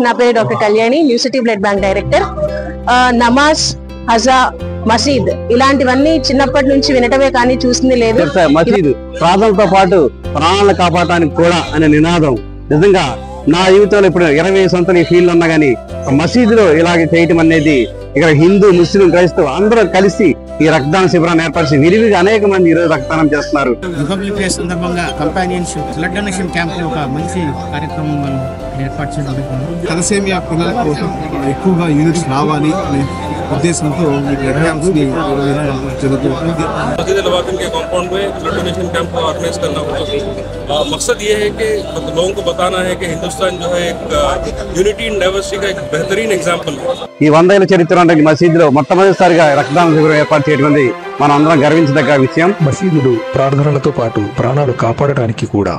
నా పేరు doctor Kalyani, New City blood bank director. నమాజ్, హజా, మసీద్ ఇలాంటివన్నీ చిన్నప్పటి నుంచి వినటమే కానీ చూసింది లేదు. మసీద్ ప్రార్థనతో పాటు ప్రాణాలను కాపాడటానికి కూడా అనే నినాదం నిజంగా నా జీవితంలో ఇప్పుడు 20 సంవత్సరాలు ఈ ఫీల్డ్ ఉన్నా గానీ మసీదులో ఇలాగే చేయటం అనేది ఇక్కడ హిందూ, ముస్లిం, క్రైస్తవ అందరూ కలిసి ఈ రక్తదాన శిబిరాన్ని ఏర్పరిచి విరివిగా అనేక మంది ఈరోజు రక్తదానం చేస్తున్నారు. రిపబ్లిక్ డే సందర్భంగా కంపానియన్షిప్ బ్లడ్ డొనేషన్ క్యాంప్ ఒక మంచి కార్యక్రమం మనం ఏర్పాటు చేయడం. తలసేమియా పిల్లల కోసం ఎక్కువగా యూనిట్స్ రావాలి అనే ఉద్దేశంతో ఈ బ్లడ్ క్యాంప్స్ ని జరుగుతుంది. मस्जिद नवाबिन के कंपाउंड में ब्लड डोनेशन कैंप ऑर्गेनाइज करना होगा। मकसद ये है कि लोगों को बताना है कि हिंदुस्तान जो है एक यूनिटी इन डाइवर्सिटी का एक बेहतरीन एग्जाम्पल है। ఈ 100 ఏళ్ల చరిత్ర మసీదులో మొట్టమొదటిసారిగా రక్తదాన శిబిరం ఏర్పాటు చేయడం అనేది మనం అందరం గర్వించదగ్గ విషయం. మసీదులు ప్రార్థనలతో పాటు ప్రాణాలు కాపాడటానికి కూడా